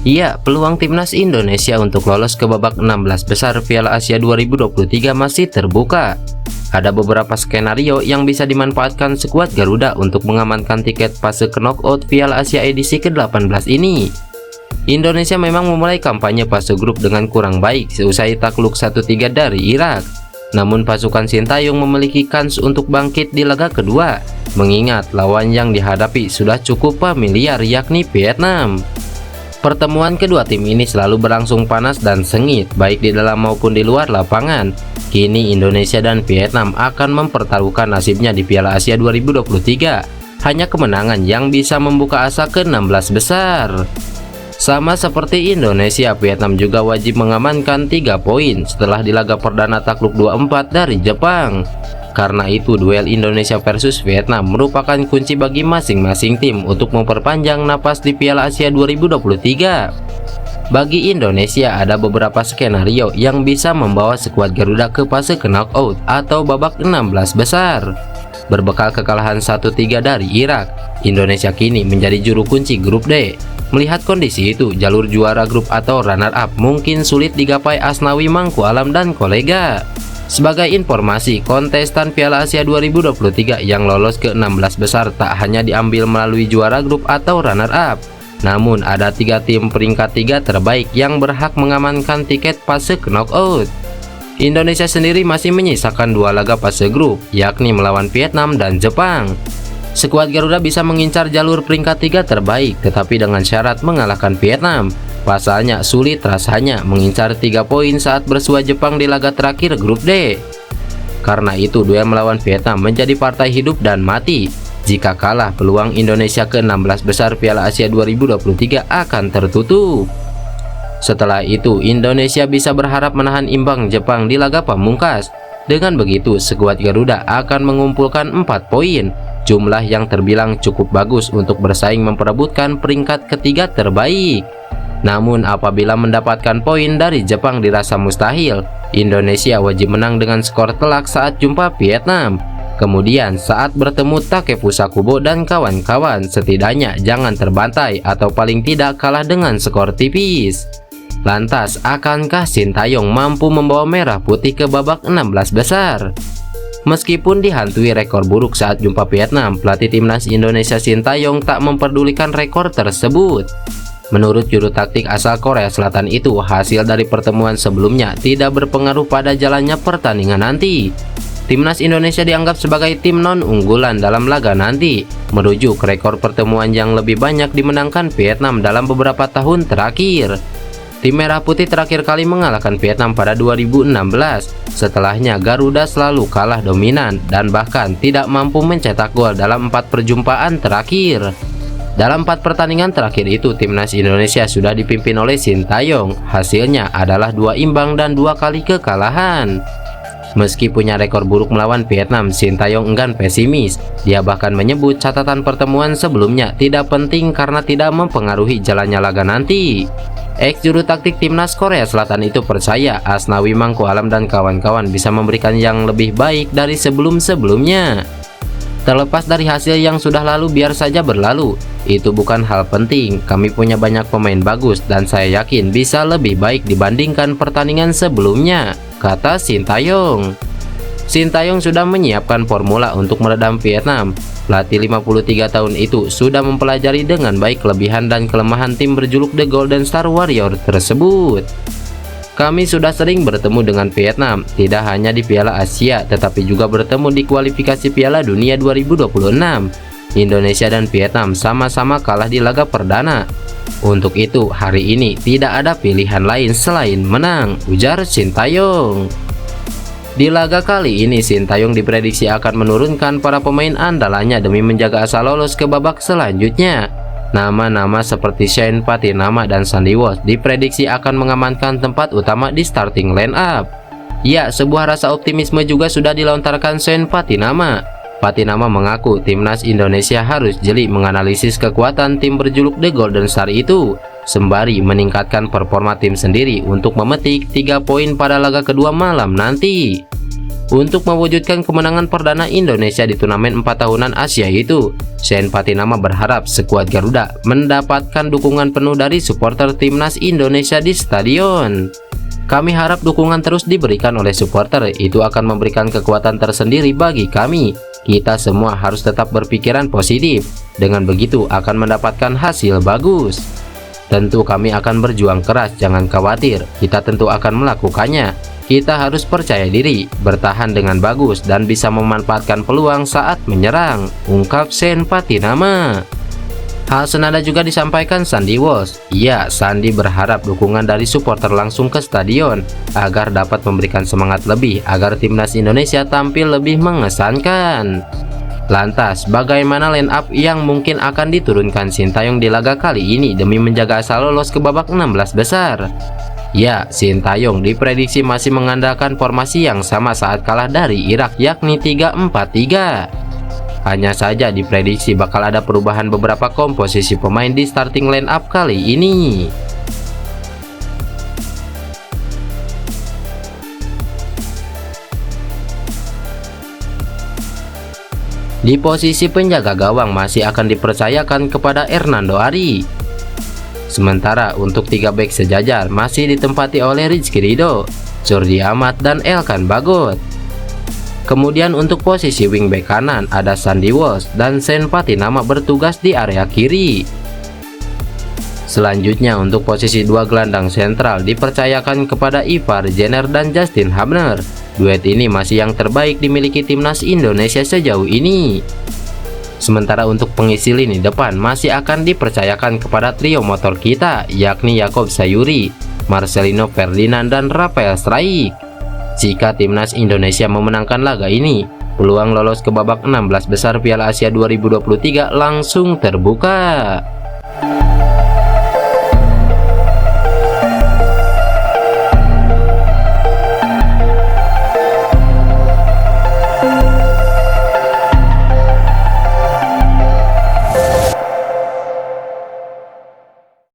Ya, peluang timnas Indonesia untuk lolos ke babak 16 besar Piala Asia 2023 masih terbuka. Ada beberapa skenario yang bisa dimanfaatkan skuad Garuda untuk mengamankan tiket fase ke knockout Piala Asia edisi ke-18 ini. Indonesia memang memulai kampanye fase grup dengan kurang baik seusai takluk 1-3 dari Irak. Namun pasukan Sintayong memiliki kans untuk bangkit di laga kedua, mengingat lawan yang dihadapi sudah cukup familiar, yakni Vietnam. Pertemuan kedua tim ini selalu berlangsung panas dan sengit, baik di dalam maupun di luar lapangan. Kini Indonesia dan Vietnam akan mempertaruhkan nasibnya di Piala Asia 2023. Hanya kemenangan yang bisa membuka asa ke 16 besar. Sama seperti Indonesia, Vietnam juga wajib mengamankan 3 poin setelah di laga perdana takluk 2-4 dari Jepang. Karena itu, duel Indonesia versus Vietnam merupakan kunci bagi masing-masing tim untuk memperpanjang napas di Piala Asia 2023. Bagi Indonesia, ada beberapa skenario yang bisa membawa skuad Garuda ke fase knockout atau babak 16 besar. Berbekal kekalahan 1-3 dari Irak, Indonesia kini menjadi juru kunci grup D. Melihat kondisi itu, jalur juara grup atau runner-up mungkin sulit digapai Asnawi Mangku Alam dan kolega. Sebagai informasi, kontestan Piala Asia 2023 yang lolos ke 16 besar tak hanya diambil melalui juara grup atau runner-up, namun ada 3 tim peringkat 3 terbaik yang berhak mengamankan tiket fase knockout. Indonesia sendiri masih menyisakan 2 laga fase grup, yakni melawan Vietnam dan Jepang. Skuad Garuda bisa mengincar jalur peringkat 3 terbaik, tetapi dengan syarat mengalahkan Vietnam. Pasalnya sulit rasanya mengincar 3 poin saat bersua Jepang di laga terakhir grup D. Karena itu, duel melawan Vietnam menjadi partai hidup dan mati. Jika kalah, peluang Indonesia ke 16 besar Piala Asia 2023 akan tertutup. Setelah itu, Indonesia bisa berharap menahan imbang Jepang di laga pamungkas. Dengan begitu, skuad Garuda akan mengumpulkan 4 poin, jumlah yang terbilang cukup bagus untuk bersaing memperebutkan peringkat ketiga terbaik. Namun apabila mendapatkan poin dari Jepang dirasa mustahil, Indonesia wajib menang dengan skor telak saat jumpa Vietnam. Kemudian saat bertemu Takefusa Kubo dan kawan-kawan, setidaknya jangan terbantai atau paling tidak kalah dengan skor tipis. Lantas, akankah Sintayong mampu membawa merah putih ke babak 16 besar? Meskipun dihantui rekor buruk saat jumpa Vietnam, pelatih timnas Indonesia Sintayong tak memperdulikan rekor tersebut. Menurut juru taktik asal Korea Selatan itu, hasil dari pertemuan sebelumnya tidak berpengaruh pada jalannya pertandingan nanti. Timnas Indonesia dianggap sebagai tim non-unggulan dalam laga nanti, merujuk rekor pertemuan yang lebih banyak dimenangkan Vietnam dalam beberapa tahun terakhir. Tim Merah Putih terakhir kali mengalahkan Vietnam pada 2016. Setelahnya Garuda selalu kalah dominan dan bahkan tidak mampu mencetak gol dalam 4 perjumpaan terakhir. Dalam 4 pertandingan terakhir itu, timnas Indonesia sudah dipimpin oleh Sintayong. Hasilnya adalah 2 imbang dan 2 kali kekalahan. Meski punya rekor buruk melawan Vietnam, Sintayong enggan pesimis. Dia bahkan menyebut catatan pertemuan sebelumnya tidak penting karena tidak mempengaruhi jalannya laga nanti. Ex juru taktik timnas Korea Selatan itu percaya Asnawi Mangku Alam dan kawan-kawan bisa memberikan yang lebih baik dari sebelum-sebelumnya. Terlepas dari hasil yang sudah lalu, biar saja berlalu. Itu bukan hal penting. Kami punya banyak pemain bagus dan saya yakin bisa lebih baik dibandingkan pertandingan sebelumnya, kata Sintayong. Sintayong sudah menyiapkan formula untuk meredam Vietnam. Pelatih 53 tahun itu sudah mempelajari dengan baik kelebihan dan kelemahan tim berjuluk The Golden Star Warrior tersebut. Kami sudah sering bertemu dengan Vietnam, tidak hanya di Piala Asia, tetapi juga bertemu di kualifikasi Piala Dunia 2026. Indonesia dan Vietnam sama-sama kalah di laga perdana. Untuk itu, hari ini tidak ada pilihan lain selain menang, ujar Sintayong. Di laga kali ini, Sintayong diprediksi akan menurunkan para pemain andalannya demi menjaga asa lolos ke babak selanjutnya. Nama-nama seperti Shane Patinama dan Sandy Walsh diprediksi akan mengamankan tempat utama di starting line-up. Ya, sebuah rasa optimisme juga sudah dilontarkan Shane Patinama. Patinama mengaku timnas Indonesia harus jeli menganalisis kekuatan tim berjuluk The Golden Star itu, sembari meningkatkan performa tim sendiri untuk memetik 3 poin pada laga kedua malam nanti. Untuk mewujudkan kemenangan perdana Indonesia di turnamen 4 tahunan Asia itu, Sen Patinama berharap skuad Garuda mendapatkan dukungan penuh dari supporter timnas Indonesia di stadion. Kami harap dukungan terus diberikan oleh supporter, itu akan memberikan kekuatan tersendiri bagi kami. Kita semua harus tetap berpikiran positif, dengan begitu akan mendapatkan hasil bagus. Tentu kami akan berjuang keras, jangan khawatir, kita tentu akan melakukannya. Kita harus percaya diri, bertahan dengan bagus, dan bisa memanfaatkan peluang saat menyerang, ungkap Sen Patinama. Hal senada juga disampaikan Sandy Walsh. Iya, Sandy berharap dukungan dari supporter langsung ke stadion, agar dapat memberikan semangat lebih, agar timnas Indonesia tampil lebih mengesankan. Lantas, bagaimana line up yang mungkin akan diturunkan Sintayong di laga kali ini demi menjaga asal lolos ke babak 16 besar? Ya, Sintayong diprediksi masih mengandalkan formasi yang sama saat kalah dari Irak, yakni 3-4-3. Hanya saja diprediksi bakal ada perubahan beberapa komposisi pemain di starting line up kali ini. Di posisi penjaga gawang masih akan dipercayakan kepada Hernando Ari. Sementara untuk 3 bek sejajar masih ditempati oleh Rizky Ridho, Jordi Amat, dan Elkan Bagot. Kemudian untuk posisi wingback kanan ada Sandy Walsh dan Sen Patinama bertugas di area kiri. Selanjutnya untuk posisi 2 gelandang sentral dipercayakan kepada Ivar Jenner dan Justin Hubner. Duet ini masih yang terbaik dimiliki timnas Indonesia sejauh ini. Sementara untuk pengisi lini depan masih akan dipercayakan kepada trio motor kita, yakni Yaakob Sayuri, Marcelino Ferdinand, dan Rafael Struijk. Jika timnas Indonesia memenangkan laga ini, peluang lolos ke babak 16 besar Piala Asia 2023 langsung terbuka.